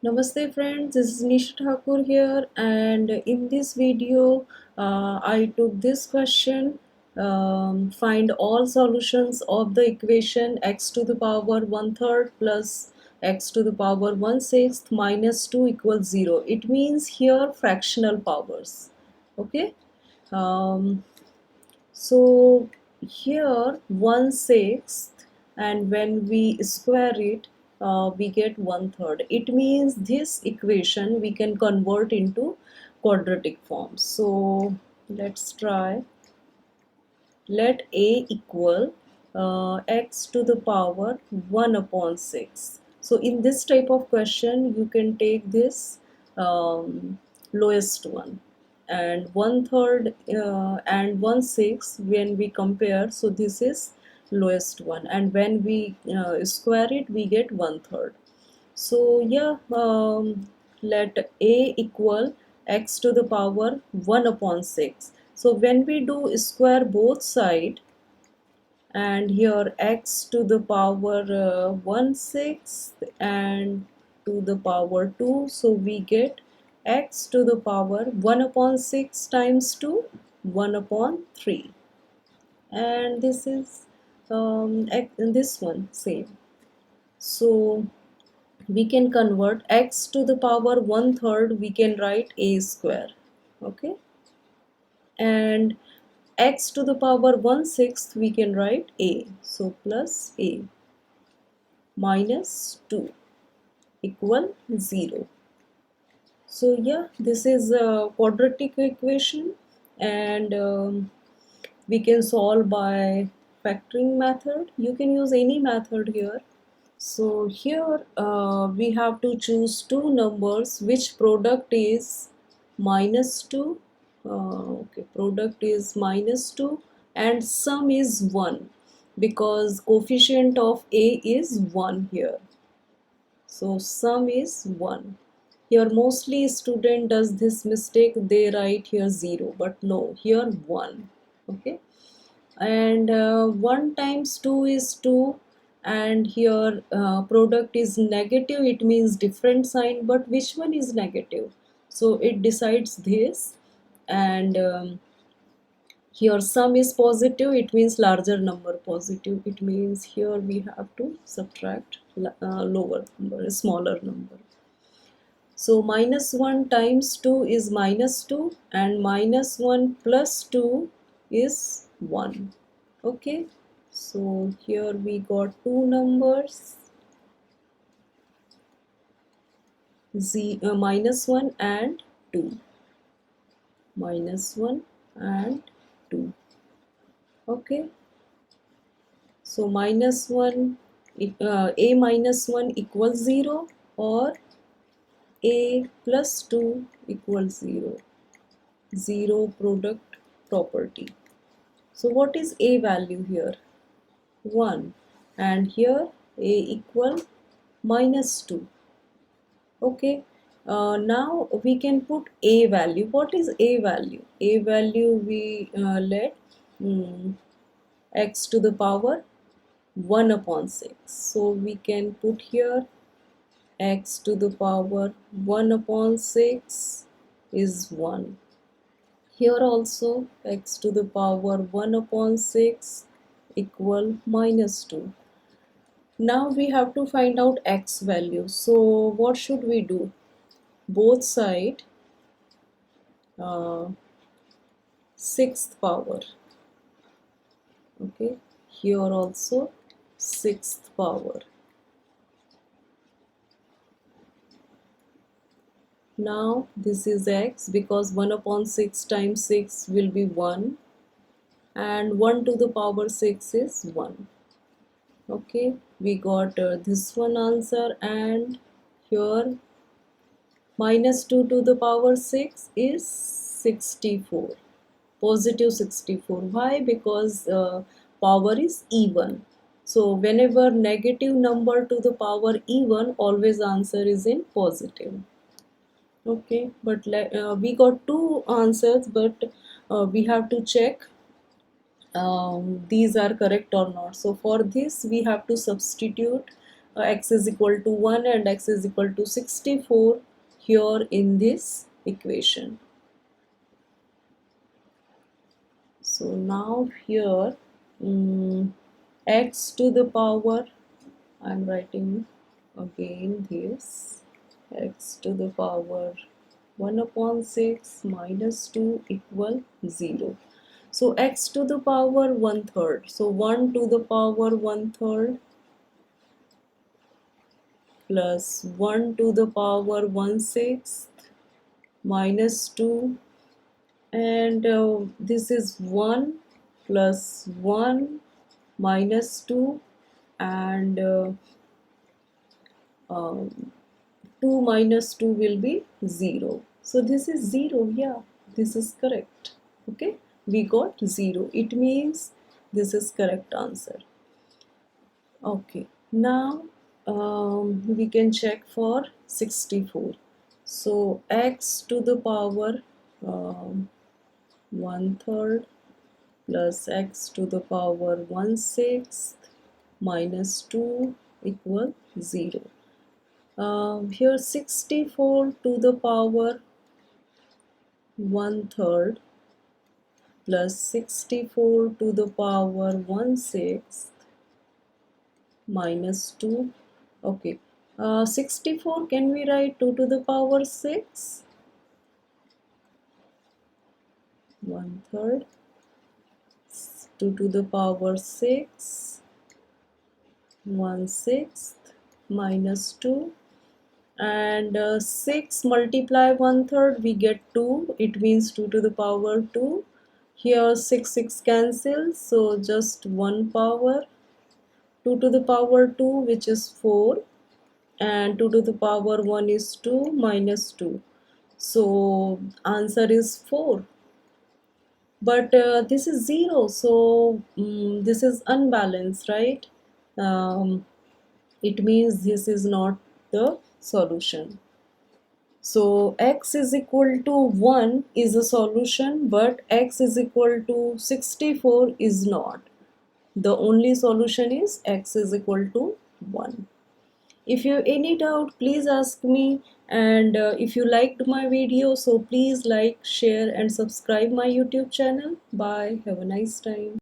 Namaste friends, this is Nisha Thakur here, and in this video I took this question. Find all solutions of the equation x to the power 1/3 plus x to the power 1/6 minus 2 equals 0. It means here fractional powers. Okay. Um, so here 1/6, and when we square it, we get 1/3. It means this equation we can convert into quadratic form. So let's try. Let a equal x to the power 1 upon 6. So in this type of question, you can take this lowest one, and 1/3 and 1/6 when we compare, so this is lowest one, and when we square it, we get 1/3. So yeah, let a equal x to the power 1 upon 6. So when we do square both side, and here x to the power 1/6 and to the power 2, so we get x to the power 1 upon 6 times 2, 1 upon 3, and this is this one same. So we can convert x to the power 1/3, we can write a square. Okay, and x to the power 1/6 we can write a, so plus a minus 2 equal 0. So yeah, this is a quadratic equation, and we can solve by factoring method. You can use any method here. So here we have to choose two numbers which product is -2. Okay, product is -2 and sum is 1, because coefficient of a is 1 here. So sum is 1. Here mostly student does this mistake, they write here 0, but no, here 1. Okay, and 1 times 2 is 2, and here product is negative, it means different sign, but which one is negative? So it decides this, and here sum is positive, it means larger number positive, it means here we have to subtract lower number, smaller number. So -1 times 2 is -2, and -1 plus 2 is 1. Okay, so here we got two numbers, -1 and 2. -1 and 2. Okay, so -1, a minus 1 equals 0, or a plus 2 equals 0. 0 product property. So what is a value here? 1, and here a equal -2. Okay, now we can put a value. What is a value? A value we let x to the power 1 upon 6. So we can put here x to the power 1 upon 6 is 1. Here also x to the power 1 upon 6 equal -2. Now we have to find out x value. So what should we do? Both side 6th power. Okay, here also 6th power. Now this is x, because 1 upon 6 times 6 will be 1, and 1 to the power 6 is 1. Okay, we got this one answer, and here -2 to the power 6 is 64, positive 64. Why? Because power is even. So whenever negative number to the power even, always answer is in positive. Okay, but we got two answers, but we have to check these are correct or not. So for this we have to substitute x is equal to 1 and x is equal to 64 here in this equation. So now here x to the power, I'm writing again this, x to the power 1 upon 6 minus 2 equal 0. So x to the power 1/3. So 1 to the power 1/3 plus 1 to the power 1/6 minus 2, and this is 1 plus 1 minus 2, and 2 minus 2 will be 0. So this is 0. Yeah, this is correct. Okay, we got 0. It means this is correct answer. Okay, now we can check for 64. So x to the power 1/3 plus x to the power 1/6 minus 2 equal 0. Here 64 to the power 1/3 plus 64 to the power 1/6 minus 2. Okay, 64 can we write 2 to the power 6? 1/3, 2 to the power 6, 1/6 minus 2, and 6 multiply 1/3 we get 2, it means 2 to the power 2. Here 6 cancels, so just 1 power, 2 to the power 2 which is 4, and 2 to the power 1 is 2 minus 2, so answer is 4. But this is 0, so this is unbalanced, right? It means this is not the solution. So x is equal to 1 is a solution, but x is equal to 64 is not. The only solution is x is equal to 1. If you have any doubt, please ask me, and if you liked my video, so please like, share and subscribe my YouTube channel. Bye. Have a nice time.